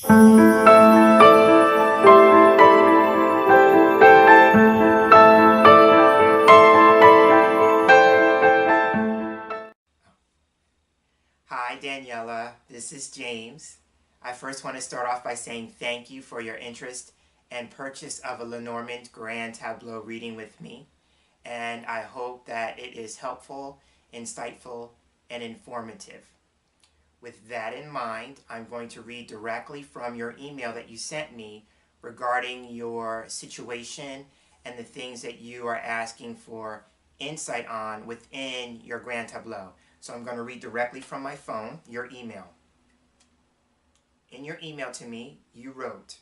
Hi Daniela, this is James. I first want to start off by saying thank you for your interest and purchase of a Lenormand Grand Tableau reading with me, and I hope that it is helpful, insightful, and informative. With that in mind, I'm going to read directly from your email that you sent me regarding your situation and the things that you are asking for insight on within your Grand Tableau. So I'm going to read directly from my phone, your email. In your email to me, you wrote,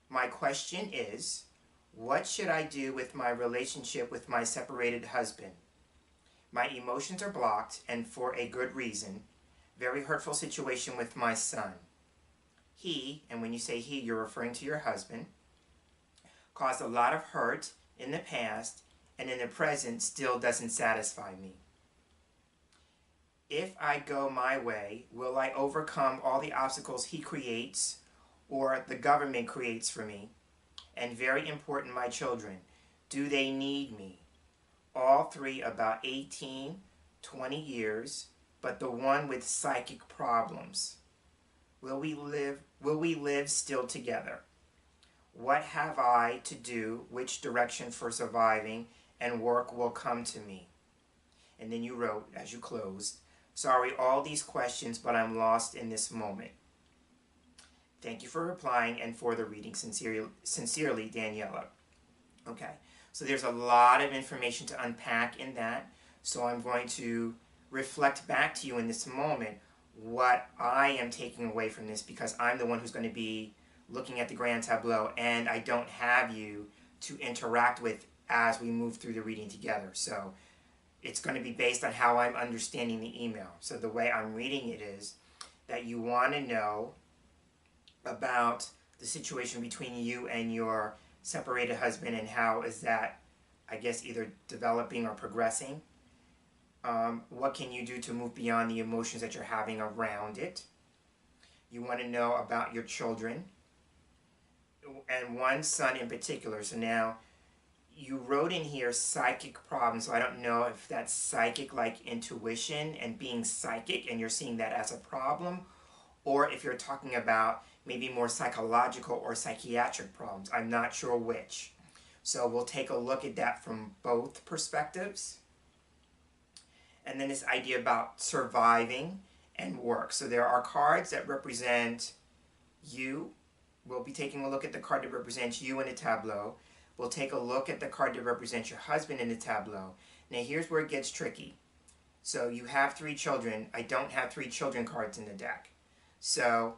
"My question is, what should I do with my relationship with my separated husband? My emotions are blocked, and for a good reason. Very hurtful situation with my son. He," and when you say he, you're referring to your husband, "caused a lot of hurt in the past, and in the present still doesn't satisfy me. If I go my way, will I overcome all the obstacles he creates or the government creates for me? And very important, my children, do they need me? All three about 18, 20 years, but the one with psychic problems. Will we live still together? What have I to do? Which direction for surviving and work will come to me?" And then you wrote, as you closed, "Sorry, all these questions, but I'm lost in this moment. Thank you for replying and for the reading. Sincerely, Daniela." Okay, so there's a lot of information to unpack in that. So I'm going to reflect back to you in this moment what I am taking away from this, because I'm the one who's going to be looking at the Grand Tableau, and I don't have you to interact with as we move through the reading together. So it's going to be based on how I'm understanding the email. So the way I'm reading it is that you want to know about the situation between you and your separated husband, and how is that, I guess, either developing or progressing. What can you do to move beyond the emotions that you're having around it? You want to know about your children, and one son in particular. So now, you wrote in here psychic problems, so I don't know if that's psychic like intuition and being psychic and you're seeing that as a problem, or if you're talking about maybe more psychological or psychiatric problems. I'm not sure which. So we'll take a look at that from both perspectives. And then this idea about surviving and work. So there are cards that represent you. We'll be taking a look at the card that represents you in the tableau. We'll take a look at the card that represents your husband in the tableau. Now here's where it gets tricky. So you have 3 children. I don't have 3 children cards in the deck. So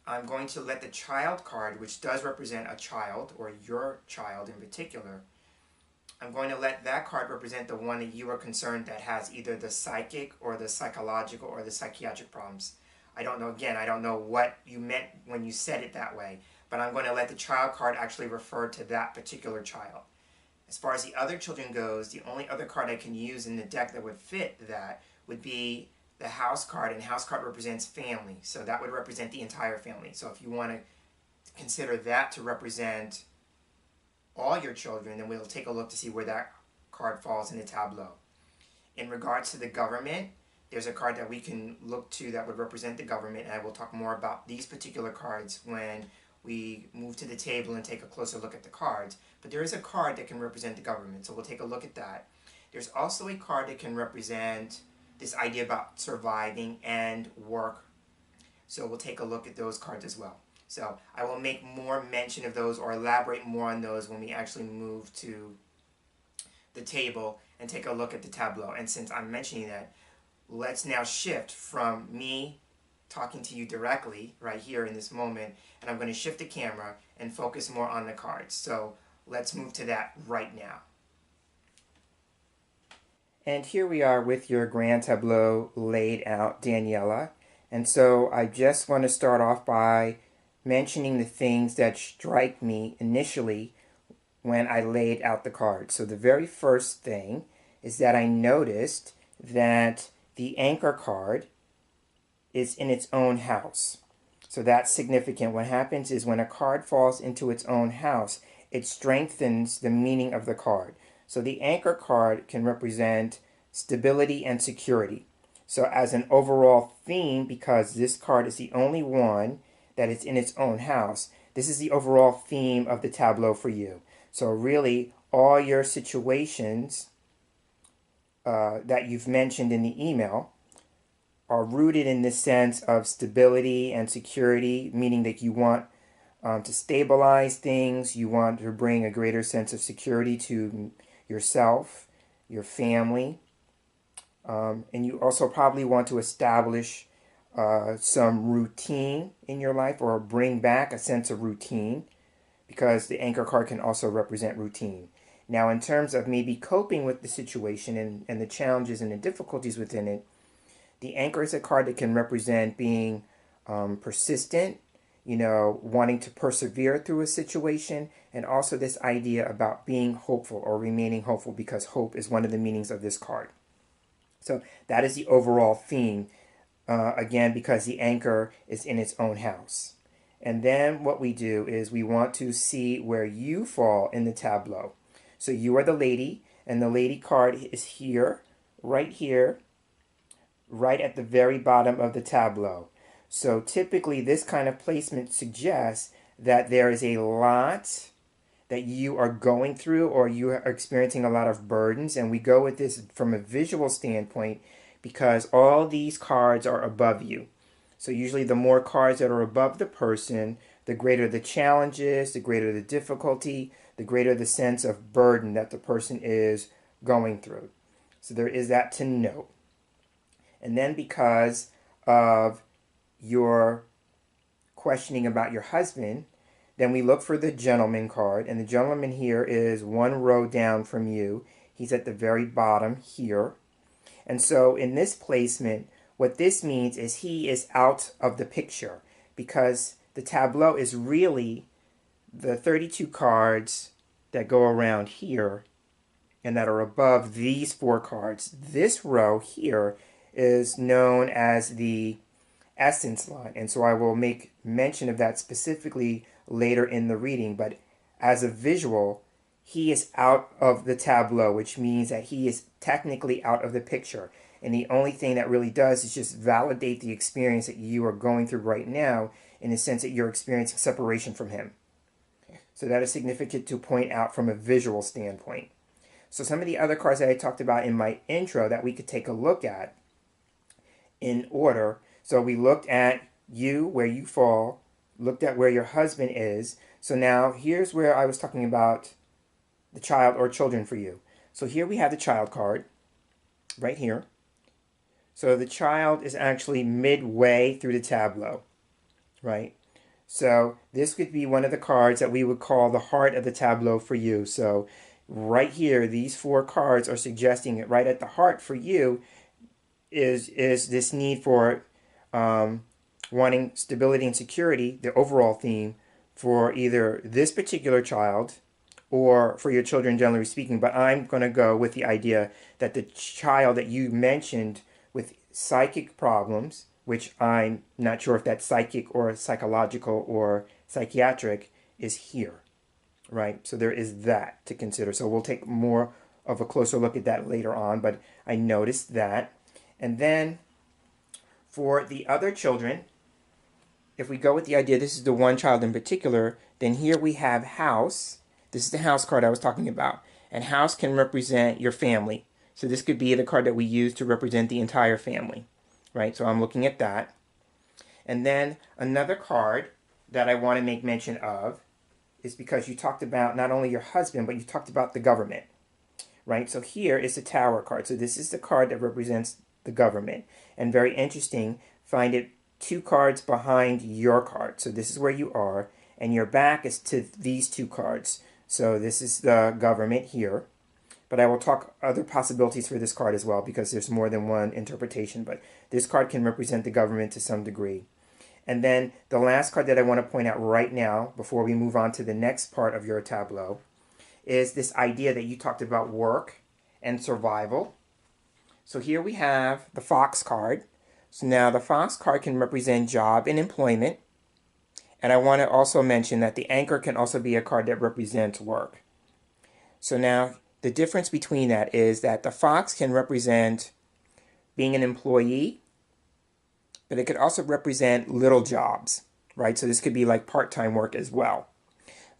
I'm going to let the child card, which does represent a child, or your child in particular, I'm going to let that card represent the one that you are concerned that has either the psychic or the psychological or the psychiatric problems. I don't know, again, I don't know what you meant when you said it that way, but I'm going to let the child card actually refer to that particular child. As far as the other children goes, the only other card I can use in the deck that would fit that would be the house card, and house card represents family, so that would represent the entire family. So if you want to consider that to represent all your children, then we'll take a look to see where that card falls in the tableau. In regards to the government, there's a card that we can look to that would represent the government, and I will talk more about these particular cards when we move to the table and take a closer look at the cards. But there is a card that can represent the government, so we'll take a look at that. There's also a card that can represent this idea about surviving and work, so we'll take a look at those cards as well. So I will make more mention of those or elaborate more on those when we actually move to the table and take a look at the tableau. And since I'm mentioning that, let's now shift from me talking to you directly right here in this moment, and I'm going to shift the camera and focus more on the cards. So let's move to that right now. And here we are with your Grand Tableau laid out, Daniela. And so I just want to start off by mentioning the things that strike me initially when I laid out the cards. So the very first thing is that I noticed that the anchor card is in its own house. So that's significant. What happens is when a card falls into its own house, it strengthens the meaning of the card. So the anchor card can represent stability and security. So as an overall theme, because this card is the only one that is in its own house, this is the overall theme of the tableau for you. So really, all your situations that you've mentioned in the email are rooted in this sense of stability and security, meaning that you want to stabilize things, you want to bring a greater sense of security to yourself, your family, and you also probably want to establish some routine in your life, or bring back a sense of routine, because the anchor card can also represent routine. Now, in terms of maybe coping with the situation and the challenges and the difficulties within it, the anchor is a card that can represent being persistent, wanting to persevere through a situation, and also this idea about being hopeful or remaining hopeful, because hope is one of the meanings of this card. So that is the overall theme, again, because the anchor is in its own house. And then what we do is we want to see where you fall in the tableau. So you are the lady, and the lady card is here, right at the very bottom of the tableau. So typically this kind of placement suggests that there is a lot that you are going through, or you are experiencing a lot of burdens. And we go with this from a visual standpoint because all these cards are above you. So usually the more cards that are above the person, the greater the challenges, the greater the difficulty, the greater the sense of burden that the person is going through. So there is that to note. And then because of your questioning about your husband, then we look for the gentleman card. And the gentleman here is one row down from you. He's at the very bottom here. And so in this placement, what this means is he is out of the picture, because the tableau is really the 32 cards that go around here and that are above these 4 cards. This row here is known as the essence line, and so I will make mention of that specifically later in the reading. But as a visual, he is out of the tableau, which means that he is technically out of the picture. And the only thing that really does is just validate the experience that you are going through right now, in the sense that you're experiencing separation from him. So that is significant to point out from a visual standpoint. So some of the other cards that I talked about in my intro that we could take a look at in order. So we looked at you, where you fall, looked at where your husband is. So now here's where I was talking about the child or children for you. So here we have the child card, right here. So the child is actually midway through the tableau, right? So this could be one of the cards that we would call the heart of the tableau for you. So right here, these 4 cards are suggesting it right at the heart for you is this need for wanting stability and security, the overall theme for either this particular child or for your children generally speaking. But I'm going to go with the idea that the child that you mentioned with psychic problems, which I'm not sure if that's psychic or psychological or psychiatric, is here, right? So there is that to consider. So we'll take more of a closer look at that later on, but I noticed that. And then for the other children, if we go with the idea this is the one child in particular, then here we have house. This is the house card I was talking about. And house can represent your family. So this could be the card that we use to represent the entire family, right? So I'm looking at that. And then another card that I want to make mention of is because you talked about not only your husband, but you talked about the government, right? So here is the Tower card. So this is the card that represents the government. And very interesting, find it 2 cards behind your card. So this is where you are, and your back is to these 2 cards. So this is the government here. But I will talk other possibilities for this card as well, because there's more than one interpretation. But this card can represent the government to some degree. And then the last card that I want to point out right now, before we move on to the next part of your tableau, is this idea that you talked about work and survival. So here we have the Fox card. So now the Fox card can represent job and employment. And I want to also mention that the anchor can also be a card that represents work. So now the difference between that is that the fox can represent being an employee, but it could also represent little jobs, right? So this could be like part-time work as well.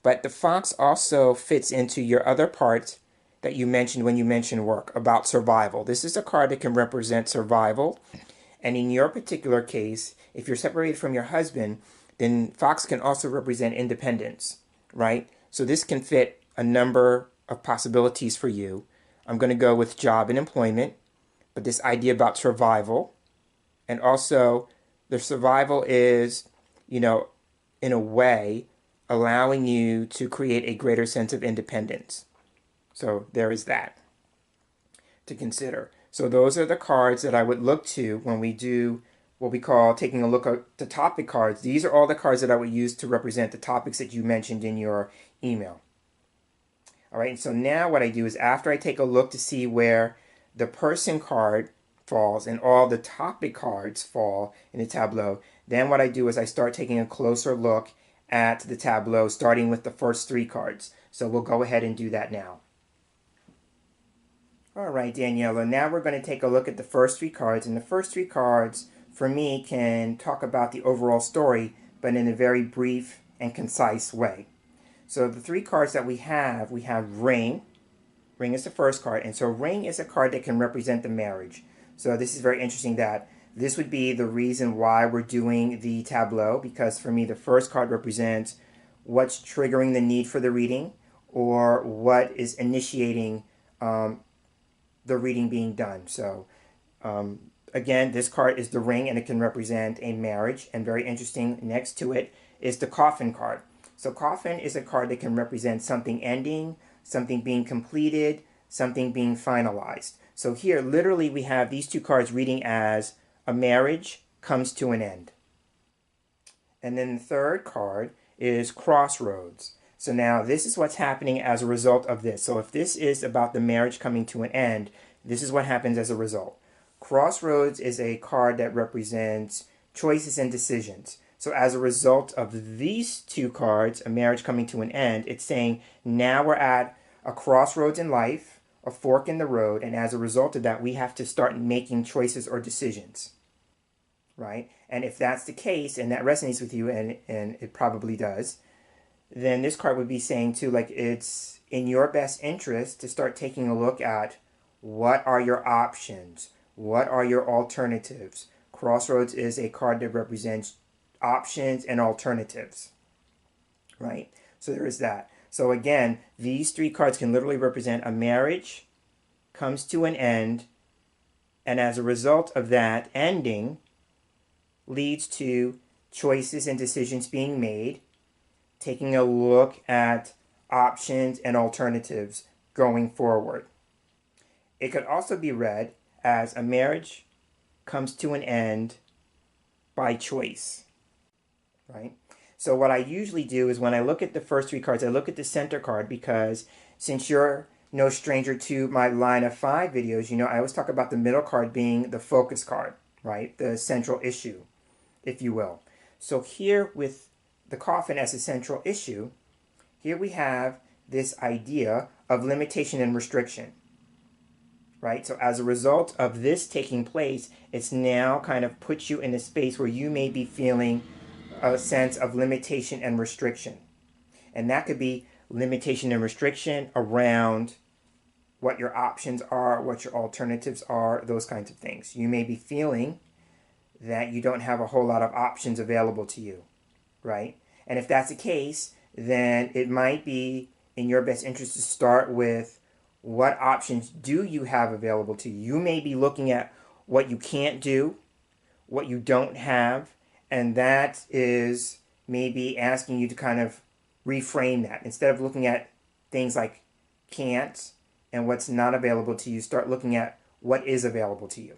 But the fox also fits into your other part that you mentioned when you mentioned work, about survival. This is a card that can represent survival. And in your particular case, if you're separated from your husband, then fox can also represent independence, right? So this can fit a number of possibilities for you. I'm going to go with job and employment, but this idea about survival, and also the survival is, in a way, allowing you to create a greater sense of independence. So there is that to consider. So those are the cards that I would look to when we do what we call taking a look at the topic cards. These are all the cards that I would use to represent the topics that you mentioned in your email. All right, and so now what I do is after I take a look to see where the person card falls and all the topic cards fall in the tableau, then what I do is I start taking a closer look at the tableau, starting with the first 3 cards. So we'll go ahead and do that now. All right, Daniela, now we're going to take a look at the first 3 cards. And the first 3 cards, for me, can talk about the overall story, but in a very brief and concise way. So the 3 cards that we have ring. Ring is the first card. And so ring is a card that can represent the marriage. So this is very interesting that this would be the reason why we're doing the tableau, because for me the first card represents what's triggering the need for the reading, or what is initiating the reading being done. So again, this card is the ring, and it can represent a marriage. And very interesting, next to it is the coffin card. So coffin is a card that can represent something ending, something being completed, something being finalized. So here, literally, we have these 2 cards reading as a marriage comes to an end. And then the third card is crossroads. So now this is what's happening as a result of this. So if this is about the marriage coming to an end, this is what happens as a result. Crossroads is a card that represents choices and decisions. So as a result of these 2 cards, a marriage coming to an end, it's saying now we're at a crossroads in life, a fork in the road, and as a result of that, we have to start making choices or decisions, right? And if that's the case, and that resonates with you, and it probably does, then this card would be saying too, like, it's in your best interest to start taking a look at what are your options, what are your alternatives. Crossroads is a card that represents options and alternatives, right? So there is that. So again, these 3 cards can literally represent a marriage comes to an end, and as a result of that ending leads to choices and decisions being made, taking a look at options and alternatives going forward. It could also be read as a marriage comes to an end by choice, right? So what I usually do is when I look at the first 3 cards, I look at the center card, because since you're no stranger to my line of 5 videos, I always talk about the middle card being the focus card, right? The central issue, if you will. So here with the coffin as a central issue, here we have this idea of limitation and restriction, right? So as a result of this taking place, it's now kind of puts you in a space where you may be feeling a sense of limitation and restriction. And that could be limitation and restriction around what your options are, what your alternatives are, those kinds of things. You may be feeling that you don't have a whole lot of options available to you, right? And if that's the case, then it might be in your best interest to start with what options do you have available to you. You may be looking at what you can't do, what you don't have, and that is maybe asking you to kind of reframe that. Instead of looking at things like can't and what's not available to you, start looking at what is available to you,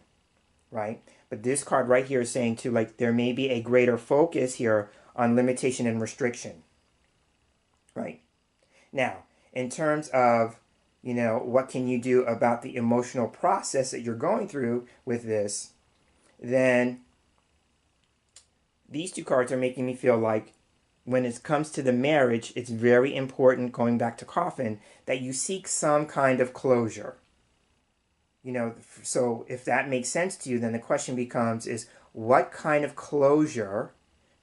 right? But this card right here is saying too, like, there may be a greater focus here on limitation and restriction, right? Now, in terms of, what can you do about the emotional process that you're going through with this, then these 2 cards are making me feel like, when it comes to the marriage, it's very important, going back to coffin, that you seek some kind of closure. So if that makes sense to you, then the question becomes is what kind of closure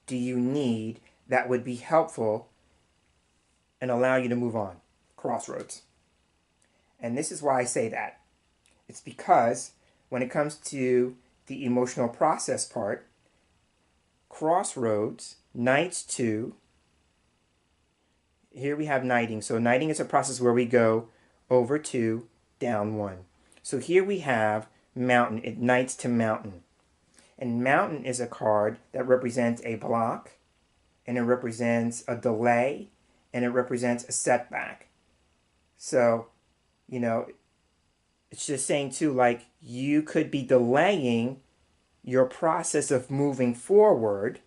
do you need that would be helpful and allow you to move on? Crossroads. And this is why I say that. It's because when it comes to the emotional process part, crossroads, knights 2, here we have knighting. So knighting is a process where we go over 2, down 1. So here we have mountain. It knights to mountain. And mountain is a card that represents a block, and it represents a delay, and it represents a setback. So, it's just saying too, like, you could be delaying your process of moving forward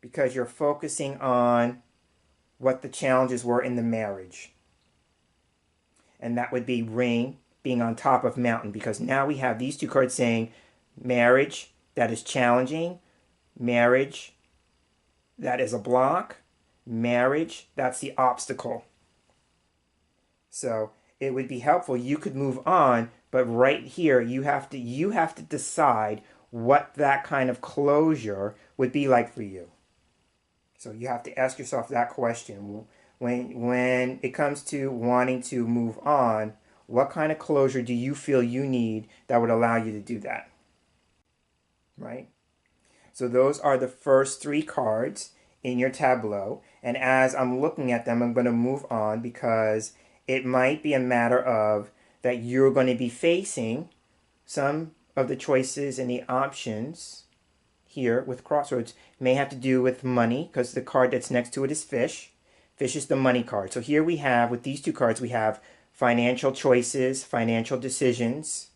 because you're focusing on what the challenges were in the marriage. And that would be ring being on top of mountain, because now we have these two cards saying marriage that is challenging, marriage that is a block, marriage that's the obstacle. So it would be helpful. You could move on, but right here you have to decide what that kind of closure would be like for you. So you have to ask yourself that question. When it comes to wanting to move on, what kind of closure do you feel you need that would allow you to do that? Right? So those are the first 3 cards in your tableau. And as I'm looking at them, I'm going to move on because it might be a matter of that you're going to be facing some of the choices and the options here with crossroads may have to do with money, because the card that's next to it is fish. Fish is the money card. So here we have, with these 2 cards, we have financial choices, financial decisions,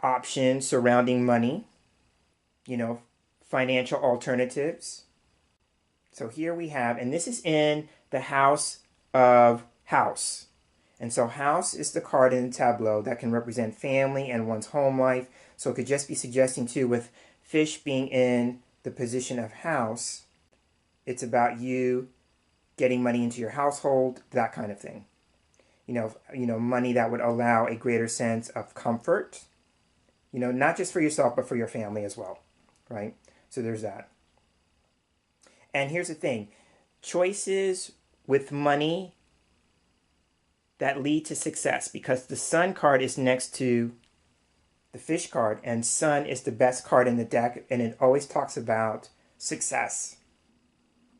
options surrounding money, financial alternatives. So here we have, and this is in the house of house. And so house is the card in the tableau that can represent family and one's home life. So it could just be suggesting too, with fish being in the position of house, it's about you getting money into your household, that kind of thing. Money that would allow a greater sense of comfort, not just for yourself, but for your family as well, right? So there's that. And here's the thing, choices with money that lead to success, because the sun card is next to the fish card, and sun is the best card in the deck, and it always talks about success.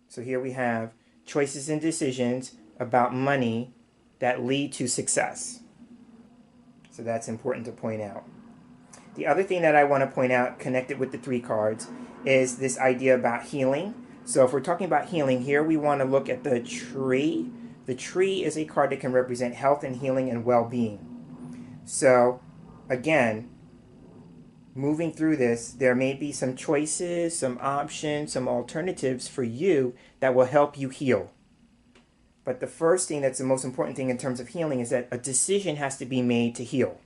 So here we have choices and decisions about money that lead to success. So that's important to point out. The other thing that I want to point out connected with the 3 cards is this idea about healing. So if we're talking about healing, here we want to look at the tree. The tree is a card that can represent health and healing and well-being. So again, moving through this, there may be some choices, some options, some alternatives for you that will help you heal. But the first thing that's the most important thing in terms of healing is that a decision has to be made to heal.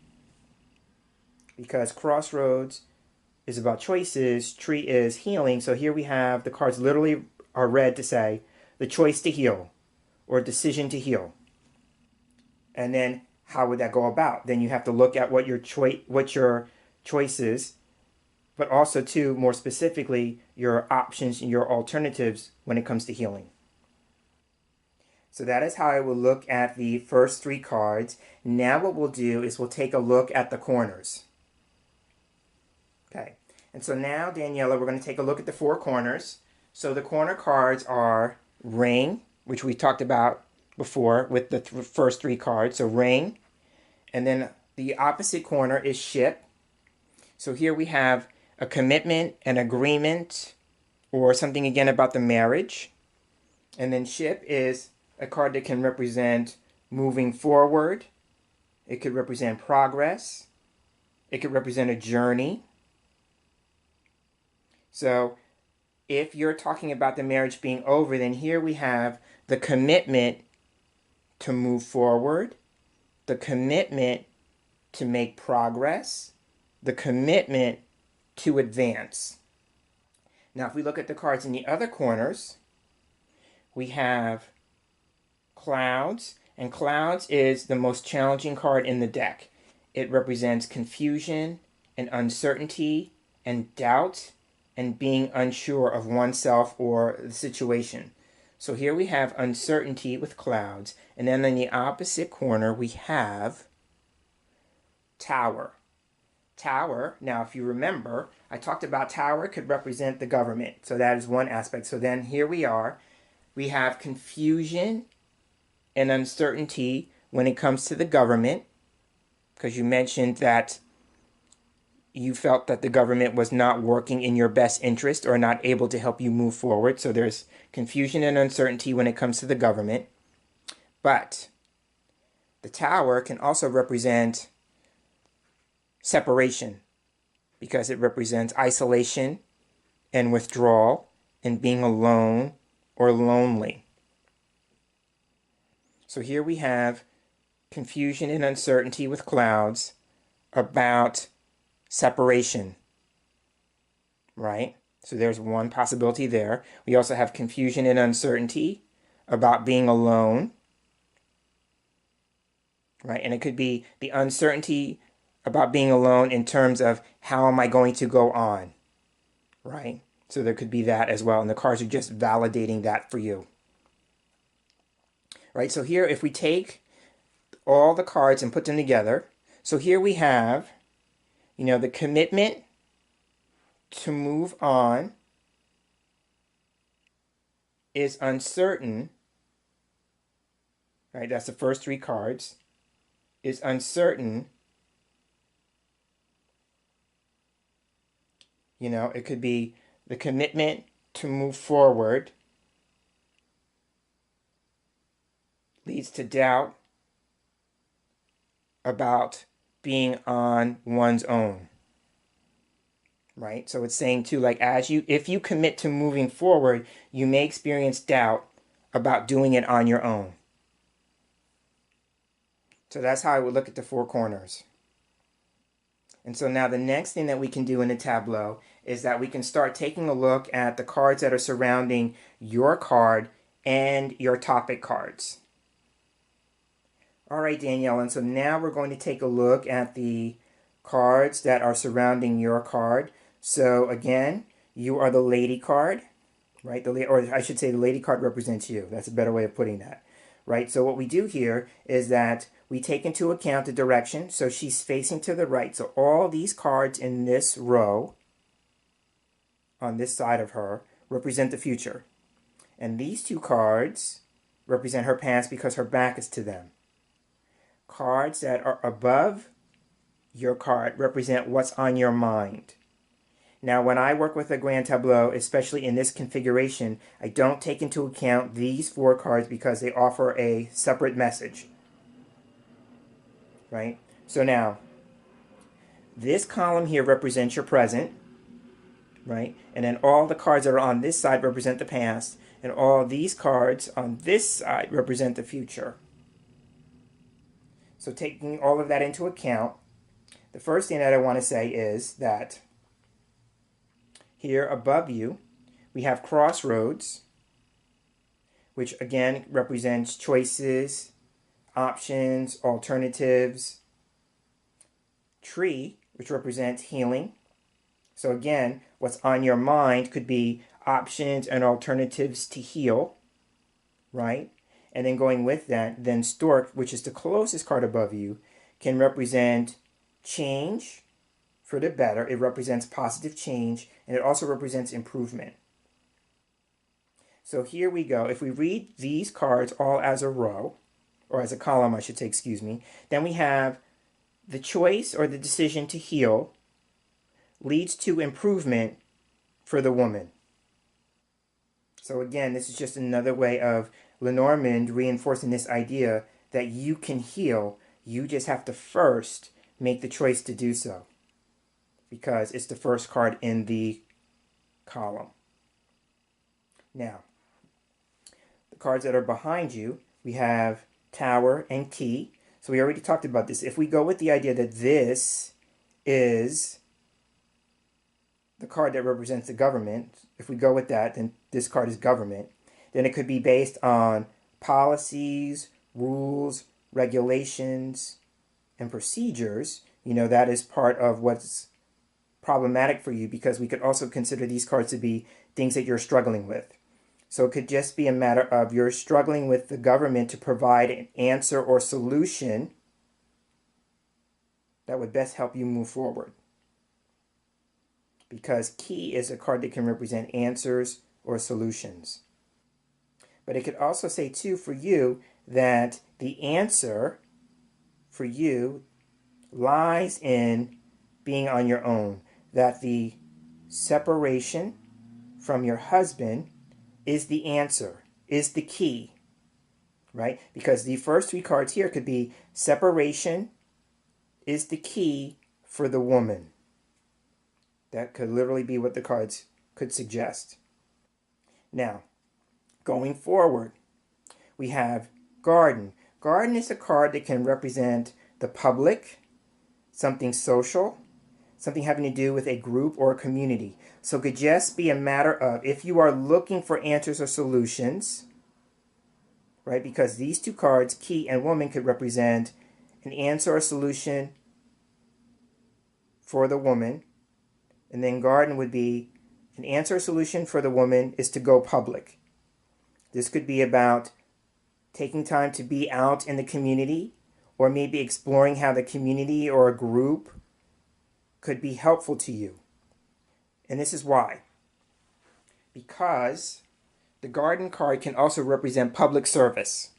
Because crossroads is about choices, tree is healing. So here we have the cards literally are read to say the choice to heal or decision to heal. And then how would that go about? Then you have to look at what your choice is, but also too, more specifically, your options and your alternatives when it comes to healing. So that is how I will look at the first 3 cards. Now what we'll do is we'll take a look at the corners. Okay, and so now, Daniela, we're going to take a look at the 4 corners. So the corner cards are ring, which we talked about before with the first 3 cards. So ring, and then the opposite corner is ship. So here we have a commitment, an agreement, or something again about the marriage. And then ship is a card that can represent moving forward. It could represent progress. It could represent a journey. So if you're talking about the marriage being over, then here we have the commitment to move forward, the commitment to make progress, the commitment to advance. Now, if we look at the cards in the other corners, we have clouds, and clouds is the most challenging card in the deck. It represents confusion and uncertainty and doubt and being unsure of oneself or the situation. So here we have uncertainty with clouds, and then in the opposite corner we have Tower. Tower, now if you remember, I talked about Tower could represent the government, so that is one aspect. So then here we are, we have confusion and uncertainty when it comes to the government, because you mentioned that you felt that the government was not working in your best interest or not able to help you move forward. So there's confusion and uncertainty when it comes to the government. But the Tower can also represent separation, because it represents isolation and withdrawal and being alone or lonely. So here we have confusion and uncertainty with clouds about separation, right? So there's one possibility there. We also have confusion and uncertainty about being alone, right? And it could be the uncertainty about being alone in terms of how am I going to go on, right? So there could be that as well, and the cards are just validating that for you. Right, so here if we take all the cards and put them together, so here we have, the commitment to move on is uncertain, right? That's the first three cards, is uncertain. It could be the commitment to move forward leads to doubt about being on one's own, right? So it's saying too, like, if you commit to moving forward, you may experience doubt about doing it on your own. So that's how I would look at the four corners. And so now the next thing that we can do in the tableau is that we can start taking a look at the cards that are surrounding your card and your topic cards. All right, Daniela, and so now we're going to take a look at the cards that are surrounding your card. So again, you are the lady card, right? Or I should say the lady card represents you. That's a better way of putting that, right? So what we do here is that we take into account the direction. So she's facing to the right. So all these cards in this row on this side of her represent the future. And these two cards represent her past because her back is to them. Cards that are above your card represent what's on your mind. Now, when I work with a Grand Tableau, especially in this configuration, I don't take into account these four cards because they offer a separate message, right? So now, this column here represents your present, right? And then all the cards that are on this side represent the past, and all these cards on this side represent the future. So taking all of that into account, the first thing that I want to say is that here above you, we have crossroads, which again represents choices, options, alternatives. Tree, which represents healing. So again, what's on your mind could be options and alternatives to heal, right? And then going with that, then Stork, which is the closest card above you, can represent change for the better. It represents positive change, and it also represents improvement. So here we go. If we read these cards all as a row, or as a column, I should say, excuse me, then we have the choice or the decision to heal leads to improvement for the woman. So again, this is just another way of Lenormand reinforcing this idea that you can heal. You just have to first make the choice to do so, because it's the first card in the column. Now, the cards that are behind you, we have Tower and Key. So we already talked about this. If we go with the idea that this is the card that represents the government, if we go with that, then this card is government. then it could be based on policies, rules, regulations, and procedures. That is part of what's problematic for you, because we could also consider these cards to be things that you're struggling with. So it could just be a matter of you're struggling with the government to provide an answer or solution that would best help you move forward. Because key is a card that can represent answers or solutions. But it could also say too for you that the answer for you lies in being on your own. That the separation from your husband is the answer, is the key, right? Because the first three cards here could be separation is the key for the woman. That could literally be what the cards could suggest. Now, going forward, we have garden. Garden is a card that can represent the public, something social, something having to do with a group or a community. So it could just be a matter of, if you are looking for answers or solutions, right? Because these two cards, key and woman, could represent an answer or solution for the woman. And then garden would be an answer or solution for the woman is to go public. This could be about taking time to be out in the community, or maybe exploring how the community or a group could be helpful to you. And this is why. Because the garden card can also represent public service.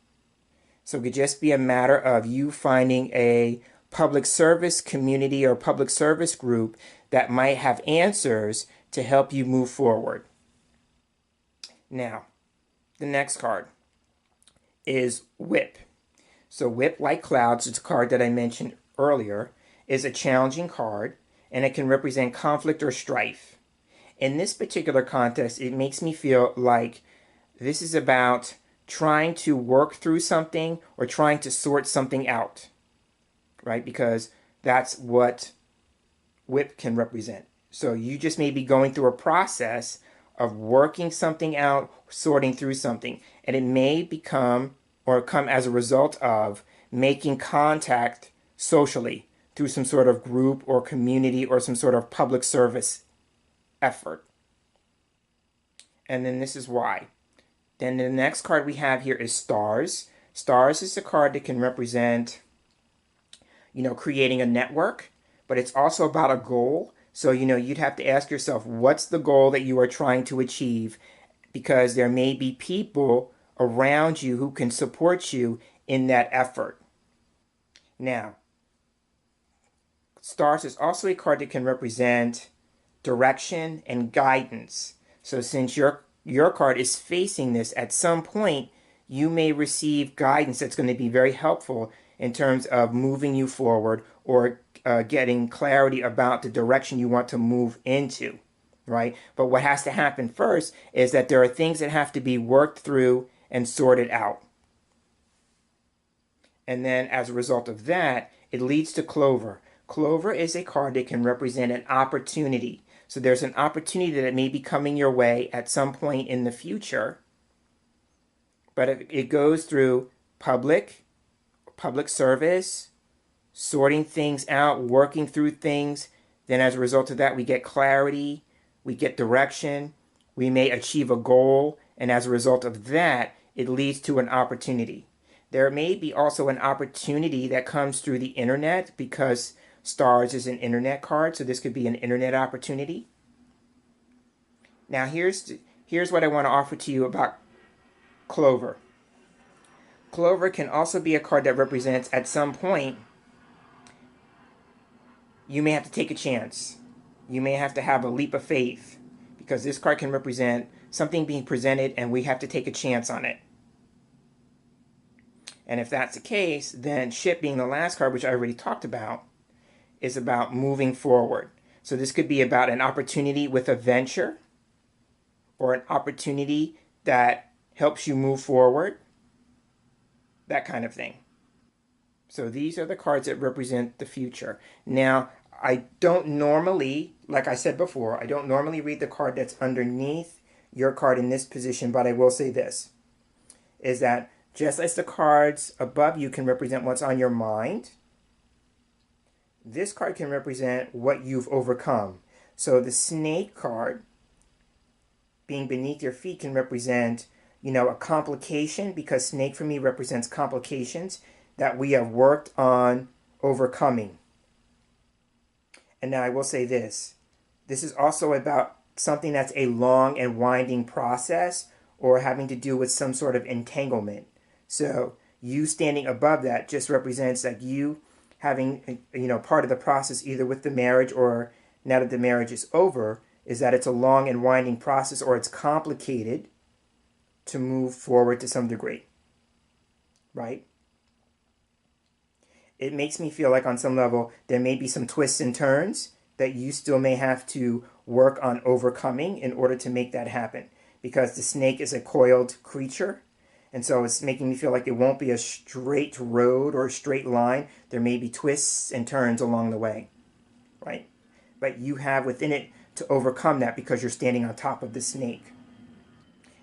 So it could just be a matter of you finding a public service community or public service group that might have answers to help you move forward. Now, the next card is whip. So whip, like clouds, it's a card that I mentioned earlier, is a challenging card, and it can represent conflict or strife. In this particular context, it makes me feel like this is about trying to work through something or trying to sort something out, right? Because that's what whip can represent. So you just may be going through a process of working something out, sorting through something, and it may become or come as a result of making contact socially through some sort of group or community or some sort of public service effort. And then this is why. Then the next card we have here is stars. Stars is a card that can represent, creating a network, but it's also about a goal. So, you'd have to ask yourself, what's the goal that you are trying to achieve? Because there may be people around you who can support you in that effort. Now, stars is also a card that can represent direction and guidance. So since your card is facing this, at some point you may receive guidance that's going to be very helpful in terms of moving you forward or getting clarity about the direction you want to move into, right? But what has to happen first is that there are things that have to be worked through and sorted out. And then as a result of that, it leads to clover. Clover is a card that can represent an opportunity. So there's an opportunity that may be coming your way at some point in the future, but it goes through public service, sorting things out, working through things. Then as a result of that, we get clarity, we get direction, we may achieve a goal, and as a result of that, it leads to an opportunity. There may be also an opportunity that comes through the internet, because stars is an internet card, so this could be an internet opportunity. Now here's what I want to offer to you about clover. Clover can also be a card that represents, at some point, you may have to take a chance. You may have to have a leap of faith, because this card can represent something being presented and we have to take a chance on it. And if that's the case, then ship, being the last card, which I already talked about, is about moving forward. So this could be about an opportunity with a venture, or an opportunity that helps you move forward, that kind of thing. So these are the cards that represent the future. Now, I don't normally, like I said before, I don't normally read the card that's underneath your card in this position, but I will say this, is that just as the cards above you can represent what's on your mind, this card can represent what you've overcome. So the snake card being beneath your feet can represent, a complication, because snake for me represents complications that we have worked on overcoming. And now I will say this is also about something that's a long and winding process, or having to do with some sort of entanglement. So you standing above that just represents like you having, part of the process either with the marriage or now that the marriage is over, is that it's a long and winding process, or it's complicated to move forward to some degree, right? It makes me feel like on some level there may be some twists and turns that you still may have to work on overcoming in order to make that happen, because the snake is a coiled creature. And so it's making me feel like it won't be a straight road or a straight line. There may be twists and turns along the way, right? But you have within it to overcome that because you're standing on top of the snake.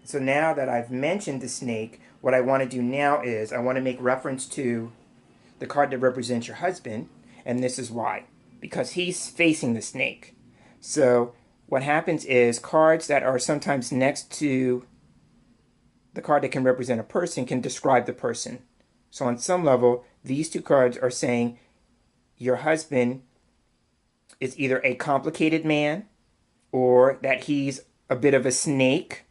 So now that I've mentioned the snake, what I want to do now is I want to make reference to the card that represents your husband, and this is why. Because he's facing the snake. So what happens is cards that are sometimes next to the card that can represent a person can describe the person. So on some level, these two cards are saying your husband is either a complicated man or that he's a bit of a snake,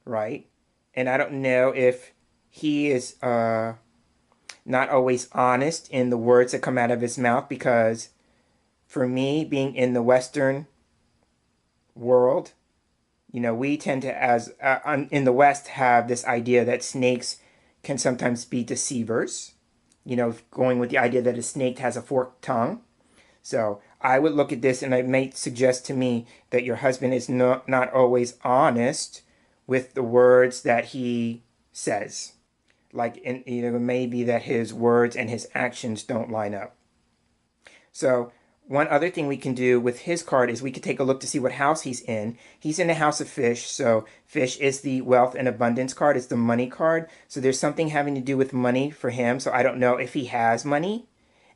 right? And I don't know if he is not always honest in the words that come out of his mouth, because for me, being in the Western world, we tend to, as in the West, have this idea that snakes can sometimes be deceivers, going with the idea that a snake has a forked tongue. So I would look at this and it might suggest to me that your husband is not always honest with the words that he says. Like, maybe that his words and his actions don't line up. So one other thing we can do with his card is we could take a look to see what house he's in. He's in the house of fish. So fish is the wealth and abundance card. It's the money card. So there's something having to do with money for him. So I don't know if he has money.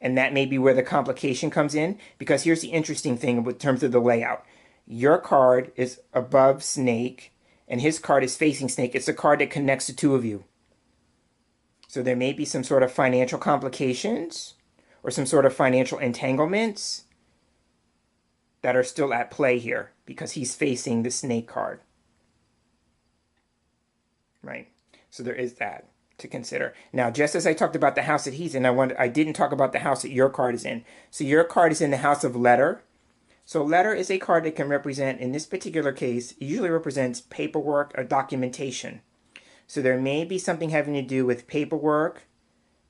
And that may be where the complication comes in. Because here's the interesting thing in terms of the layout. Your card is above snake and his card is facing snake. It's a card that connects the two of you. So there may be some sort of financial complications or some sort of financial entanglements that are still at play here because he's facing the snake card. Right? So there is that to consider. Now, just as I talked about the house that he's in, I didn't talk about the house that your card is in. So your card is in the house of letter. So letter is a card that can represent, in this particular case, it usually represents paperwork or documentation. So there may be something having to do with paperwork,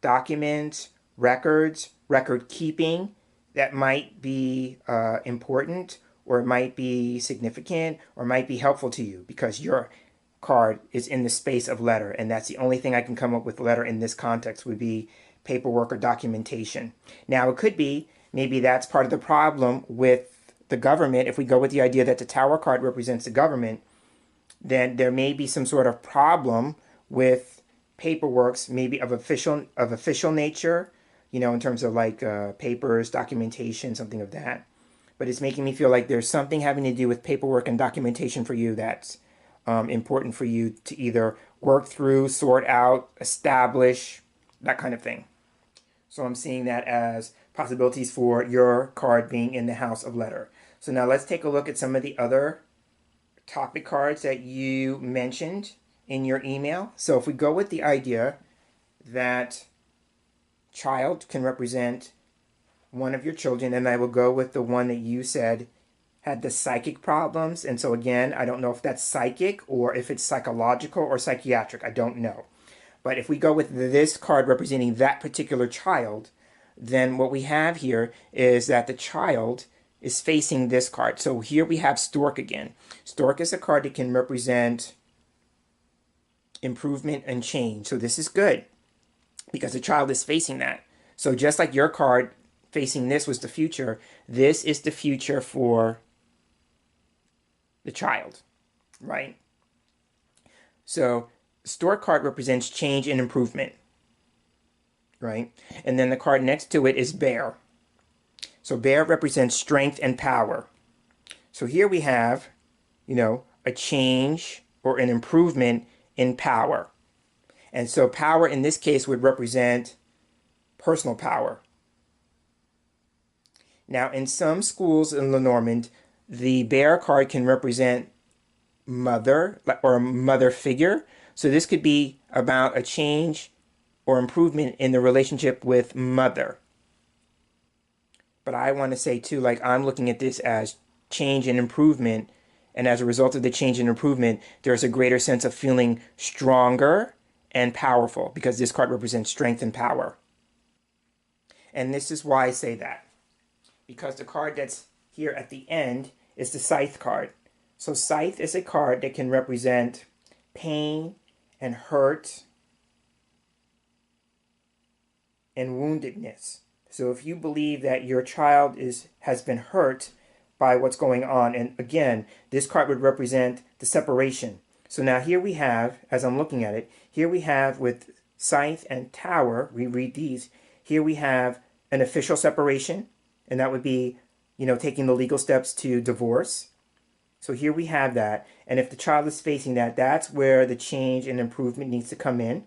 documents, records, record keeping that might be important, or it might be significant, or might be helpful to you because your card is in the space of letter. And that's the only thing I can come up with letter in this context would be paperwork or documentation. Now it could be, maybe that's part of the problem with the government. If we go with the idea that the Tower card represents the government, then there may be some sort of problem with paperworks, maybe of official nature, in terms of like papers, documentation, something of that. But it's making me feel like there's something having to do with paperwork and documentation for you that's important for you to either work through, sort out, establish, that kind of thing. So I'm seeing that as possibilities for your card being in the house of letter. So now let's take a look at some of the other topic cards that you mentioned in your email. So if we go with the idea that child can represent one of your children, and I will go with the one that you said had the psychic problems. And so again, I don't know if that's psychic or if it's psychological or psychiatric. I don't know. But if we go with this card representing that particular child, then what we have here is that the child is facing this card. So here we have Stork again. Stork is a card that can represent improvement and change. So this is good because the child is facing that. So just like your card facing this was the future, this is the future for the child. right? So store card represents change and improvement, right? And then the card next to it is bear. So bear represents strength and power. So here we have, a change or an improvement in power. And so power in this case would represent personal power. Now, in some schools in Lenormand, the bear card can represent mother or a mother figure. So this could be about a change or improvement in the relationship with mother. But I want to say too, like I'm looking at this as change and improvement. And as a result of the change and improvement, there's a greater sense of feeling stronger and powerful because this card represents strength and power. And this is why I say that. Because the card that's here at the end is the scythe card. So scythe is a card that can represent pain and hurt and woundedness. So if you believe that your child has been hurt by what's going on, and again, this card would represent the separation. So now here we have, as I'm looking at it, here we have with scythe and tower, we read these, here we have an official separation, and that would be, taking the legal steps to divorce. So here we have that, and if the child is facing that, that's where the change and improvement needs to come in.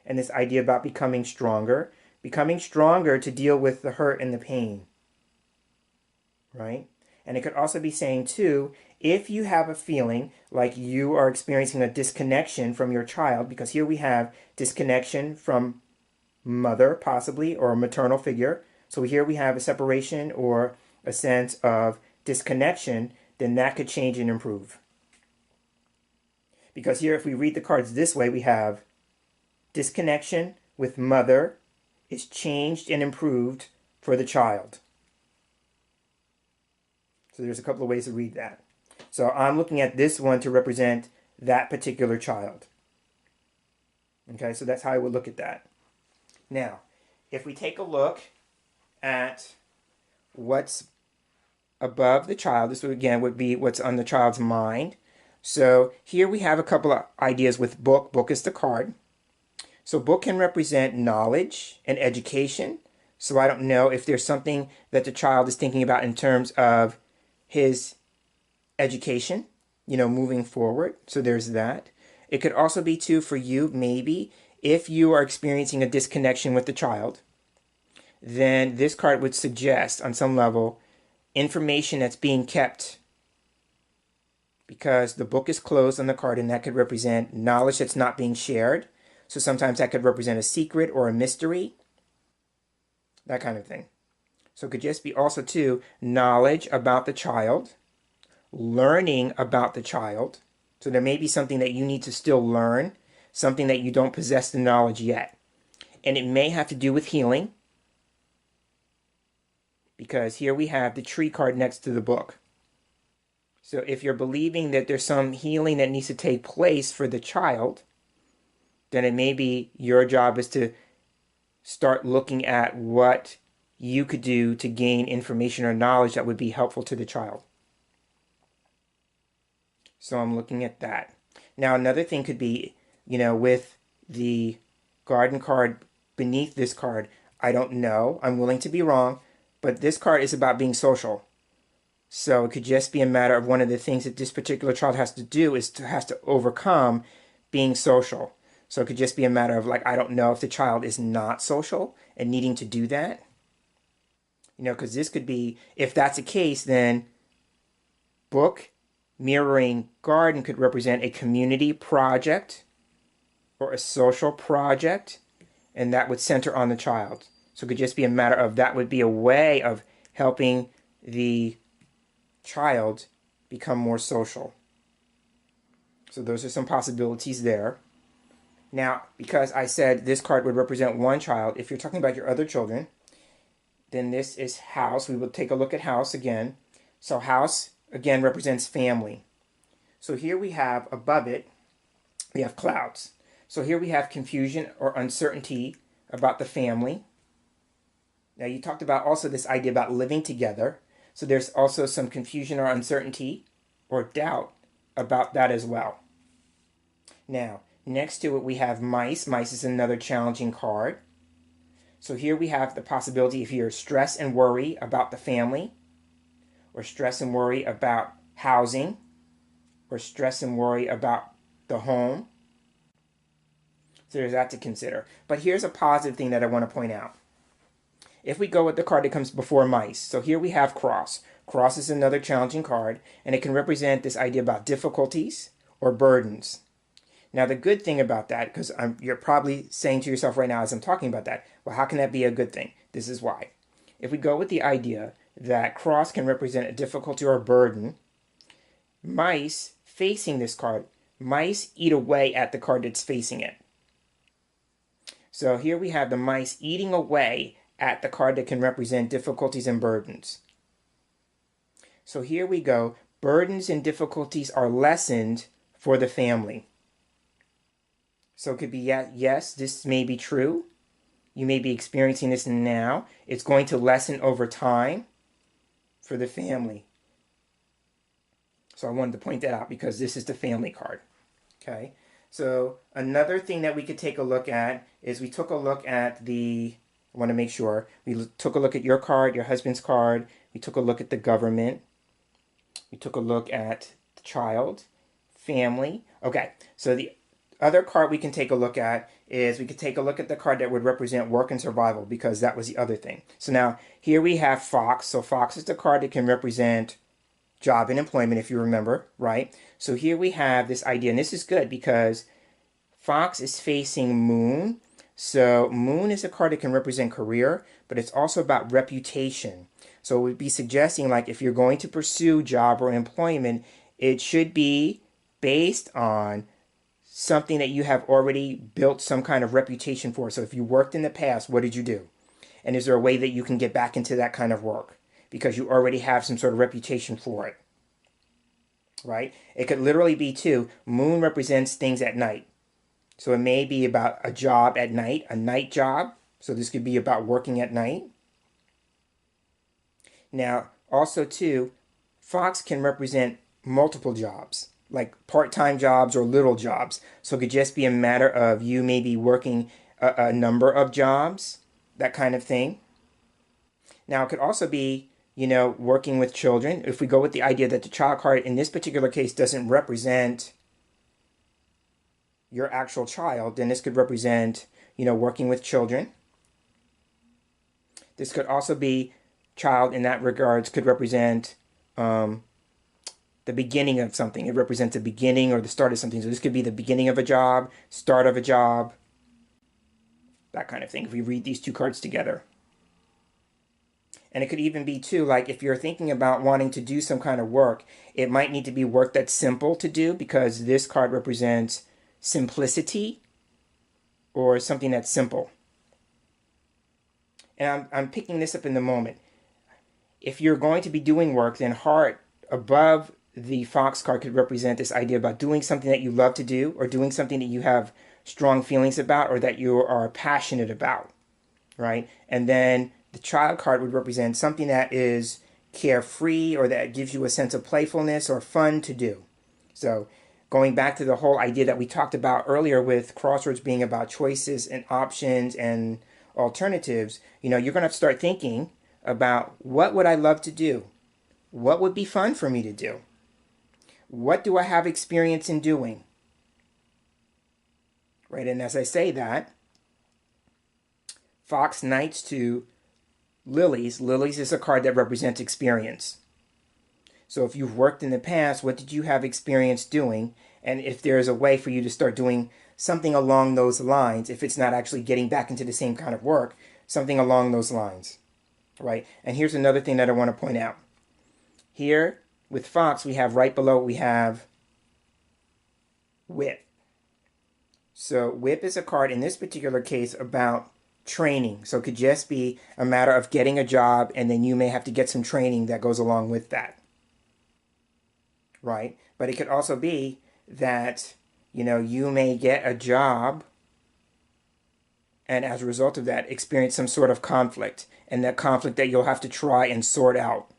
And this idea about becoming stronger to deal with the hurt and the pain, right? And it could also be saying too, if you have a feeling like you are experiencing a disconnection from your child, because here we have disconnection from mother possibly, or a maternal figure. So here we have a separation or a sense of disconnection, then that could change and improve. Because here, if we read the cards this way, we have disconnection with mother is changed and improved for the child. So there's a couple of ways to read that. So I'm looking at this one to represent that particular child. Okay, so that's how I would look at that. Now, if we take a look at what's above the child, this would again would be what's on the child's mind. So here we have a couple of ideas with book. Book is the card. So book can represent knowledge and education. So I don't know if there's something that the child is thinking about in terms of his education, moving forward. So there's that. It could also be too for you, maybe, if you are experiencing a disconnection with the child, then this card would suggest on some level information that's being kept, because the book is closed on the card, and that could represent knowledge that's not being shared. So sometimes that could represent a secret or a mystery, that kind of thing. So it could just be also too knowledge about the child, learning about the child. So there may be something that you need to still learn, something that you don't possess the knowledge yet. And it may have to do with healing, because here we have the tree card next to the book. So if you're believing that there's some healing that needs to take place for the child, then it may be your job is to start looking at what you could do to gain information or knowledge that would be helpful to the child. So I'm looking at that. Now another thing could be, with the garden card beneath this card, I don't know, I'm willing to be wrong, but this card is about being social. So it could just be a matter of one of the things that this particular child has to do has to overcome being social. So it could just be a matter of I don't know if the child is not social and needing to do that. Because this could be, if that's the case, then book mirroring garden could represent a community project or a social project, and that would center on the child. So it could just be a matter of that would be a way of helping the child become more social. So those are some possibilities there. Now, because I said this card would represent one child, if you're talking about your other children, then this is house. We will take a look at house again. So house, again, represents family. So here we have, above it, we have clouds. So here we have confusion or uncertainty about the family. Now you talked about also this idea about living together. So there's also some confusion or uncertainty or doubt about that as well. Now, next to it we have mice. Mice is another challenging card. So here we have the possibility of here stress and worry about the family, or stress and worry about housing, or stress and worry about the home. So there's that to consider. But here's a positive thing that I want to point out. If we go with the card that comes before mice, so here we have cross. Cross is another challenging card, and it can represent this idea about difficulties or burdens. Now, the good thing about that, because you're probably saying to yourself right now as I'm talking about that, well, how can that be a good thing? This is why. If we go with the idea that cross can represent a difficulty or a burden, mice facing this card, mice eat away at the card that's facing it. So here we have the mice eating away at the card that can represent difficulties and burdens. So here we go. Burdens and difficulties are lessened for the family. So it could be, yes, this may be true. You may be experiencing this now. It's going to lessen over time for the family. So I wanted to point that out because this is the family card. Okay. So another thing that we could take a look at is we took a look at I want to make sure, we took a look at your card, your husband's card. We took a look at the government. We took a look at the child, family. Okay, so the other card we can take a look at is we could take a look at the card that would represent work and survival, because that was the other thing. So now here we have fox. So fox is the card that can represent job and employment, if you remember, right? So here we have this idea, and this is good because fox is facing moon. So moon is a card that can represent career, but it's also about reputation. So it would be suggesting, like, if you're going to pursue job or employment, it should be based on something that you have already built some kind of reputation for. So if you worked in the past, what did you do? And is there a way that you can get back into that kind of work? Because you already have some sort of reputation for it, right? It could literally be too, moon represents things at night. So it may be about a job at night, a night job. So this could be about working at night. Now, also too, fox can represent multiple jobs, like part-time jobs or little jobs. So it could just be a matter of you maybe working a number of jobs, that kind of thing. Now, it could also be, working with children. If we go with the idea that the child card in this particular case doesn't represent your actual child, then this could represent, working with children. This could also be child in that regards, could represent the beginning of something. It represents the beginning or the start of something. So this could be the beginning of a job, start of a job, that kind of thing, if we read these two cards together. And it could even be too, like if you're thinking about wanting to do some kind of work, it might need to be work that's simple to do, because this card represents simplicity or something that's simple. And I'm picking this up in the moment. If you're going to be doing work, then heart above the fox card could represent this idea about doing something that you love to do, or doing something that you have strong feelings about, or that you are passionate about, right? And then the child card would represent something that is carefree, or that gives you a sense of playfulness or fun to do. So going back to the whole idea that we talked about earlier with crosswords being about choices and options and alternatives, you're going to have to start thinking about, what would I love to do? What would be fun for me to do? What do I have experience in doing? Right, and as I say that, fox knights to lilies. Lilies is a card that represents experience. So if you've worked in the past, what did you have experience doing? And if there's a way for you to start doing something along those lines, if it's not actually getting back into the same kind of work, something along those lines, right? And here's another thing that I want to point out. Here with fox, we have right below, we have whip. So whip is a card in this particular case about training. So it could just be a matter of getting a job, and then you may have to get some training that goes along with that, right? But it could also be that, you may get a job, and as a result of that, experience some sort of conflict, and that conflict that you'll have to try and sort out.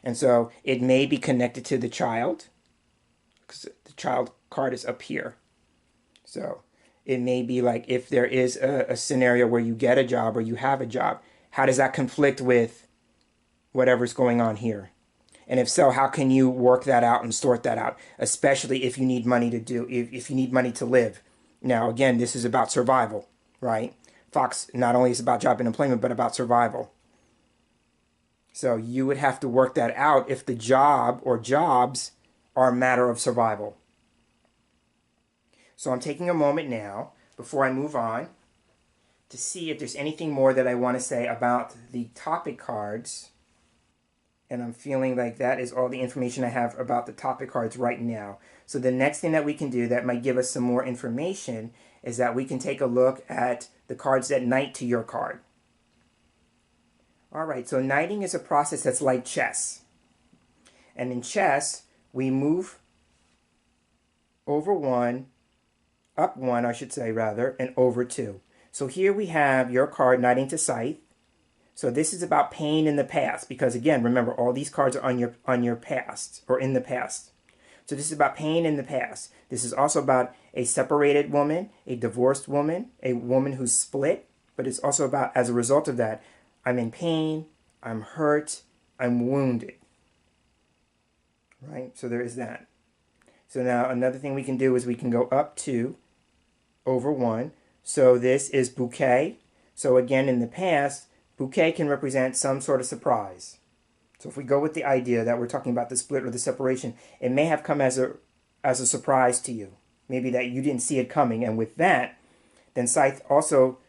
And so it may be connected to the child, because the child card is up here. So it may be like if there is a scenario where you get a job or you have a job, how does that conflict with whatever's going on here? And if so, how can you work that out and sort that out, especially if you need money to if you need money to live. Now, again, this is about survival, right? Fox not only is about job and employment, but about survival. So you would have to work that out if the job or jobs are a matter of survival. So I'm taking a moment now, before I move on, to see if there's anything more that I want to say about the topic cards. And I'm feeling like that is all the information I have about the topic cards right now. So the next thing that we can do that might give us some more information is that we can take a look at the cards that knight to your card. All right, so knighting is a process that's like chess. And in chess, we move over one, up one, I should say rather, and over two. So here we have your card, knighting to scythe. So this is about pain in the past, because again, remember, all these cards are on your past, or in the past. So this is about pain in the past. This is also about a separated woman, a divorced woman, a woman who's split, but it's also about, as a result of that, I'm in pain, I'm hurt, I'm wounded. Right? So there is that. So now another thing we can do is we can go up 2, over 1. So this is bouquet. So again, in the past, bouquet can represent some sort of surprise. So if we go with the idea that we're talking about the split or the separation, it may have come as a surprise to you. Maybe that you didn't see it coming. And with that, then scythe also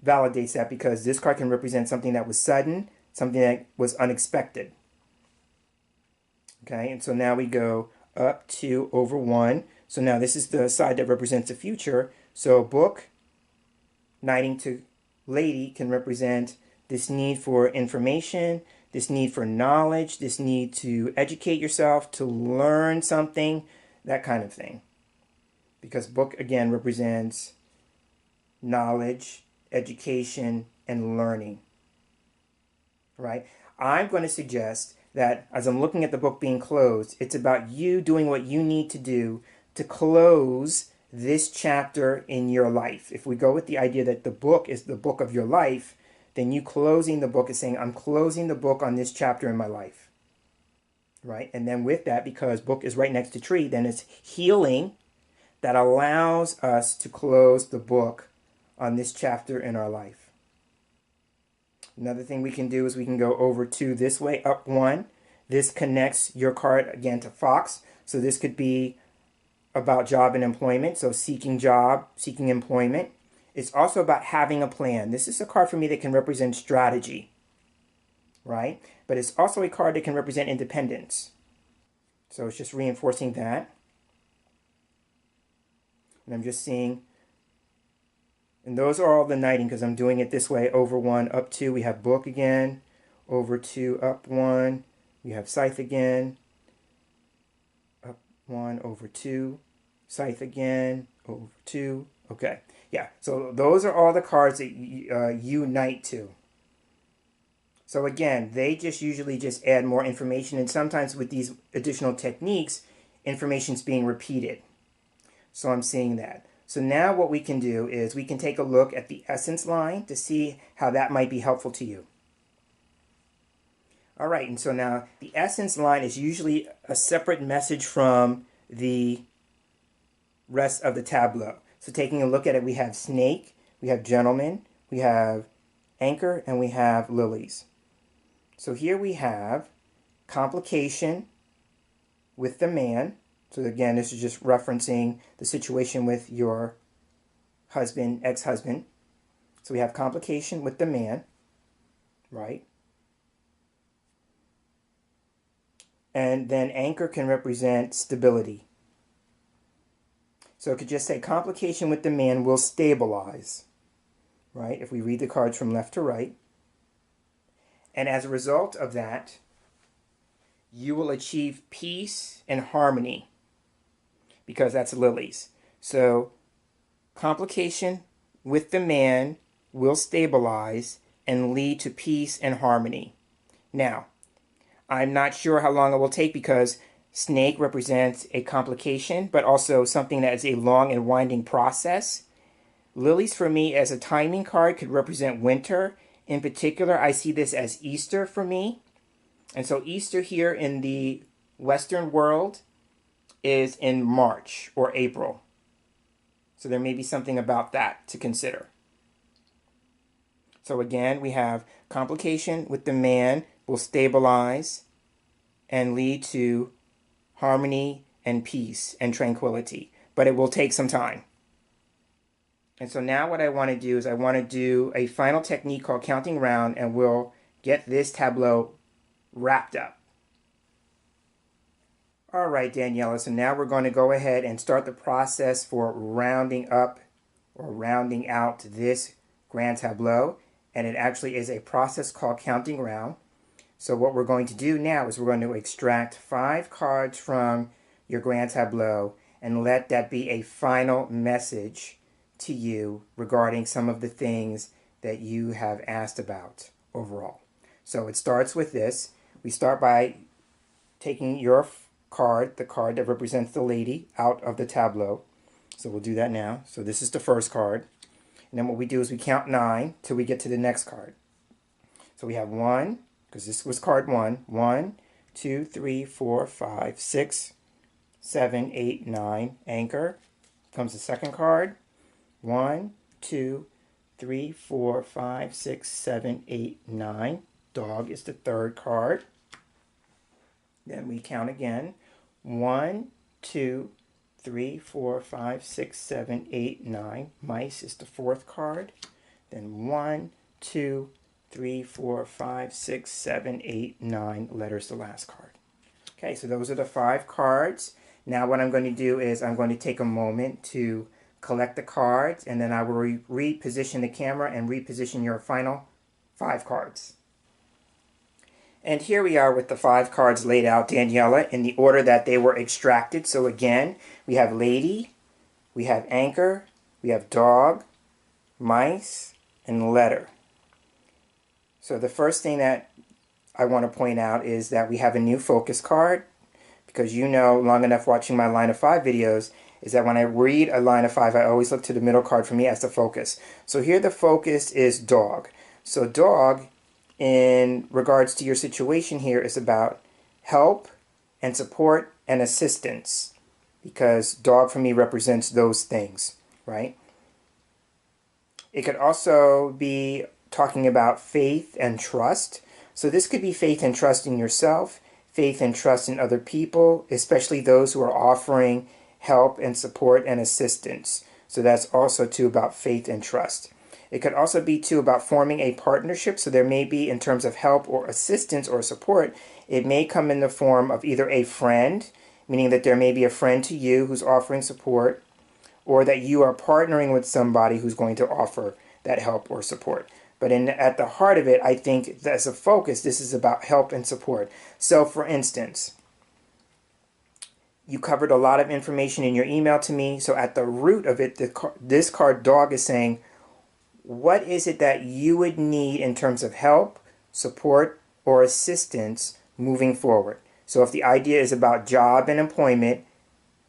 validates that, because this card can represent something that was sudden, something that was unexpected. Okay, and so now we go up 2, over 1. So now this is the side that represents the future. So book, knighting to lady, can represent this need for information, this need for knowledge, this need to educate yourself, to learn something, that kind of thing. Because book, again, represents knowledge, education, and learning. Right? I'm going to suggest that as I'm looking at the book being closed, it's about you doing what you need to do to close this chapter in your life. If we go with the idea that the book is the book of your life, then you closing the book is saying, I'm closing the book on this chapter in my life. Right? And then with that, because book is right next to tree, then it's healing that allows us to close the book on this chapter in our life. Another thing we can do is we can go over 2 this way, up 1. This connects your card again to fox. So this could be about job and employment. So seeking job, seeking employment. It's also about having a plan. This is a card for me that can represent strategy, right? But it's also a card that can represent independence. So it's just reinforcing that. And I'm just seeing, and those are all the knighting because I'm doing it this way, over 1, up 2. We have book again, over 2, up 1. We have scythe again, up 1, over 2. Scythe again, over 2. Okay, yeah, so those are all the cards that you knight to. So again, they just usually just add more information, and sometimes with these additional techniques, information's being repeated. So I'm seeing that. So now what we can do is we can take a look at the essence line to see how that might be helpful to you. All right, and so now the essence line is usually a separate message from the rest of the tableau. So taking a look at it, we have snake, we have gentleman, we have anchor, and we have lilies. So here we have complication with the man. So again, this is just referencing the situation with your husband, ex-husband. So we have complication with the man, right? And then anchor can represent stability. So it could just say complication with the man will stabilize, right? If we read the cards from left to right. And as a result of that, you will achieve peace and harmony, because that's lilies. So complication with the man will stabilize and lead to peace and harmony. Now, I'm not sure how long it will take, because Snake represents a complication, but also something that is a long and winding process. Lilies for me as a timing card could represent winter. In particular, I see this as Easter for me. And so Easter here in the Western world is in March or April. So there may be something about that to consider. So again, we have complication with the man will stabilize and lead to harmony and peace and tranquility. But it will take some time. And so now what I want to do is I want to do a final technique called counting round, and we'll get this tableau wrapped up. All right, Daniela, so now we're going to go ahead and start the process for rounding up or rounding out this grand tableau. And it actually is a process called counting round. So what we're going to do now is we're going to extract 5 cards from your grand tableau and let that be a final message to you regarding some of the things that you have asked about overall. So it starts with this. We start by taking your card, the card that represents the lady, out of the tableau. So we'll do that now. So this is the first card. And then what we do is we count 9 till we get to the next card. So we have 1, because this was card 1. 1, 2, 3, 4, 5, 6, 7, 8, 9. Anchor. Comes the second card. 1, 2, 3, 4, 5, 6, 7, 8, 9. Dog is the third card. Then we count again. 1, 2, 3, 4, 5, 6, 7, 8, 9. Mice is the fourth card. Then 1, 2, 3, 4, 5, 6, 7, 8, 9. Letters the last card. Okay, so those are the 5 cards. Now what I'm going to do is I'm going to take a moment to collect the cards, and then I will reposition the camera and reposition your final 5 cards. And here we are with the 5 cards laid out, Daniela, in the order that they were extracted. So again, we have lady, we have anchor, we have dog, mice, and letter. So the first thing that I want to point out is that we have a new focus card, because you know, long enough watching my line of 5 videos, is that when I read a line of 5, I always look to the middle card for me as the focus. So here the focus is dog. So dog, in regards to your situation here, is about help and support and assistance, because dog for me represents those things, right? It could also be talking about faith and trust. So this could be faith and trust in yourself, faith and trust in other people, especially those who are offering help and support and assistance. So that's also too about faith and trust. It could also be too about forming a partnership. So there may be, in terms of help or assistance or support, it may come in the form of either a friend, meaning that there may be a friend to you who's offering support, or that you are partnering with somebody who's going to offer that help or support. But at the heart of it, I think as a focus, this is about help and support. So for instance, you covered a lot of information in your email to me. So at the root of it, this card dog is saying, what is it that you would need in terms of help, support, or assistance moving forward? So if the idea is about job and employment,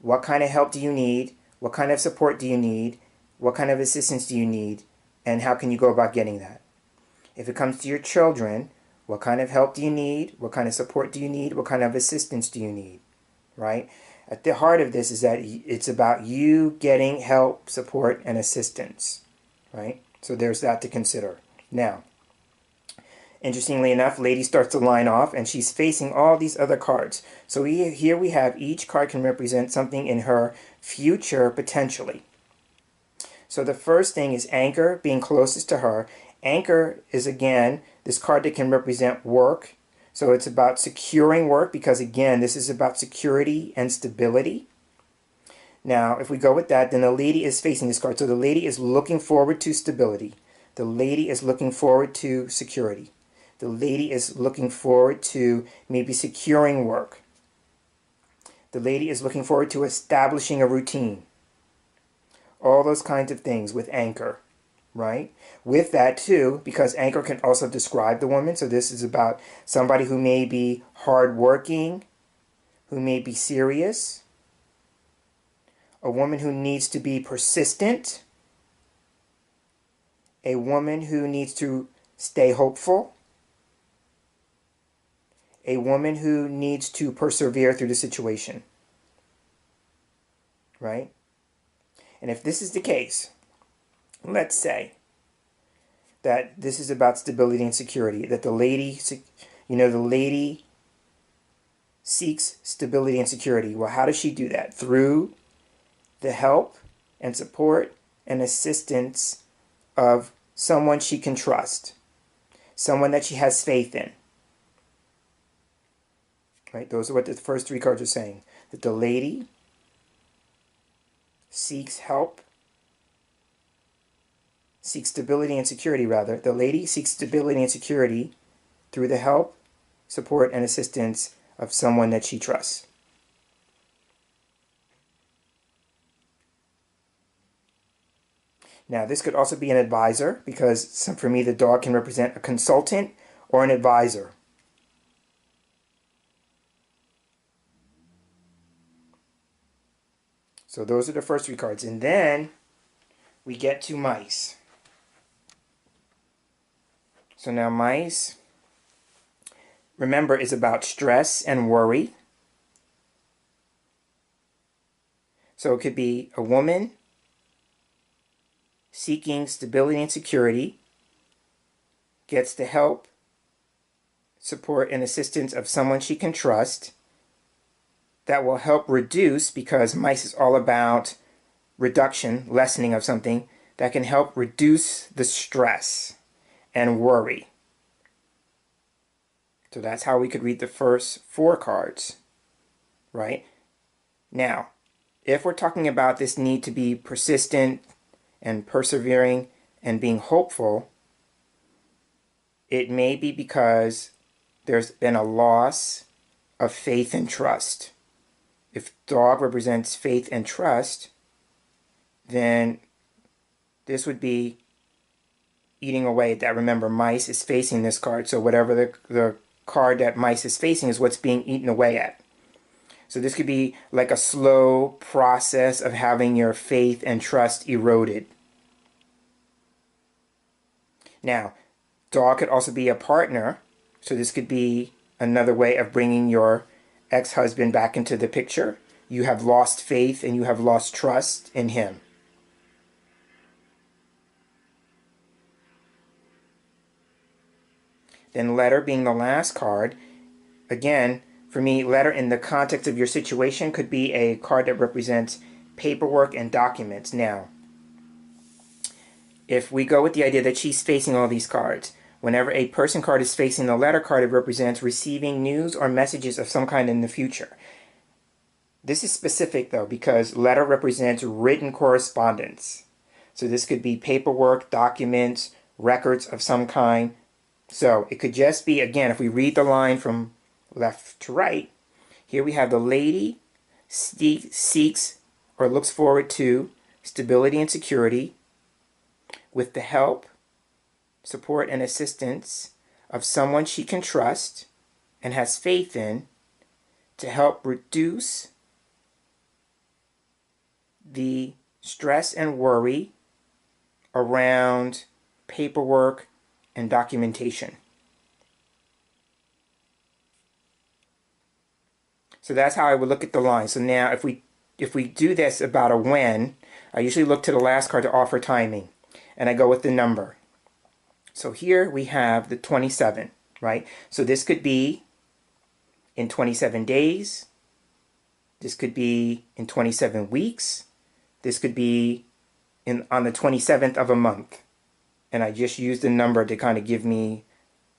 what kind of help do you need? What kind of support do you need? What kind of assistance do you need? And how can you go about getting that? If it comes to your children, what kind of help do you need? What kind of support do you need? What kind of assistance do you need? Right? At the heart of this is that it's about you getting help, support, and assistance. Right? So there's that to consider. Now, interestingly enough, lady starts to line off, and she's facing all these other cards. So here we have each card can represent something in her future potentially. So the first thing is anchor, being closest to her. Anchor is, again, this card that can represent work. So it's about securing work, because, again, this is about security and stability. Now, if we go with that, then the lady is facing this card. So the lady is looking forward to stability. The lady is looking forward to security. The lady is looking forward to maybe securing work. The lady is looking forward to establishing a routine. All those kinds of things with anchor, right? With that too, because anchor can also describe the woman. So this is about somebody who may be hardworking, who may be serious, a woman who needs to be persistent, a woman who needs to stay hopeful, a woman who needs to persevere through the situation, right? And if this is the case, let's say that this is about stability and security, that the lady, the lady seeks stability and security. Well, how does she do that? Through the help and support and assistance of someone she can trust, someone that she has faith in. Right? Those are what the first three cards are saying. That the lady seeks help, seeks stability and security, rather. The lady seeks stability and security through the help, support, and assistance of someone that she trusts. Now, this could also be an advisor, because for me, the dog can represent a consultant or an advisor. So those are the first three cards. And then we get to mice. So now mice, remember, is about stress and worry. So it could be a woman seeking stability and security, gets the help, support, and assistance of someone she can trust that will help reduce, because mice is all about reduction, lessening of something, that can help reduce the stress and worry. So that's how we could read the first four cards, right? Now, if we're talking about this need to be persistent and persevering and being hopeful, it may be because there's been a loss of faith and trust. If dog represents faith and trust, then this would be eating away at that. Remember, mice is facing this card, so whatever the card that mice is facing is what's being eaten away at. So this could be like a slow process of having your faith and trust eroded. Now, dog could also be a partner, so this could be another way of bringing your ex-husband back into the picture. You have lost faith and you have lost trust in him. Then letter being the last card. Again, for me, letter in the context of your situation could be a card that represents paperwork and documents. Now, if we go with the idea that she's facing all these cards, whenever a person card is facing the letter card, it represents receiving news or messages of some kind in the future. This is specific, though, because letter represents written correspondence. So this could be paperwork, documents, records of some kind. So it could just be, again, if we read the line from left to right, here we have the lady seeks or looks forward to stability and security with the help, support, and assistance of someone she can trust and has faith in to help reduce the stress and worry around paperwork and documentation. So that's how I would look at the line. So now if we do this about a when, I usually look to the last card to offer timing, and I go with the number. So here we have the 27, right? So this could be in 27 days. This could be in 27 weeks. This could be on the 27th of a month. And I just used the number to kind of give me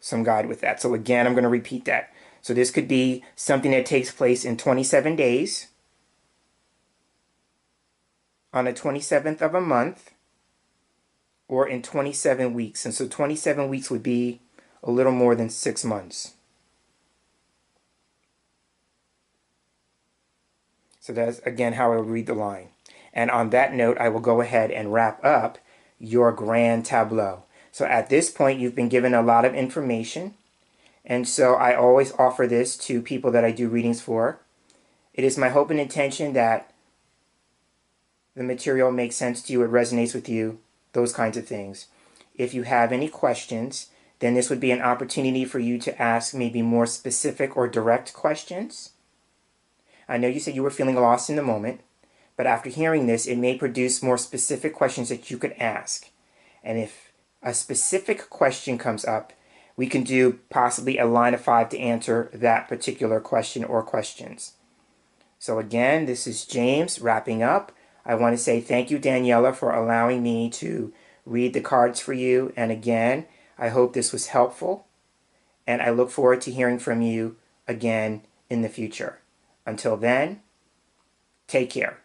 some guide with that. So again, I'm going to repeat that. So this could be something that takes place in 27 days, on the 27th of a month, or in 27 weeks. And so 27 weeks would be a little more than 6 months. So that's, again, how I would read the line. And on that note, I will go ahead and wrap up your grand tableau. So at this point, you've been given a lot of information. And so I always offer this to people that I do readings for. It is my hope and intention that the material makes sense to you, it resonates with you, those kinds of things. If you have any questions, then this would be an opportunity for you to ask maybe more specific or direct questions. I know you said you were feeling lost in the moment, but after hearing this, it may produce more specific questions that you could ask. And if a specific question comes up, we can do possibly a line of 5 to answer that particular question or questions. So again, this is James wrapping up. I want to say thank you, Daniela, for allowing me to read the cards for you. And again, I hope this was helpful. And I look forward to hearing from you again in the future. Until then, take care.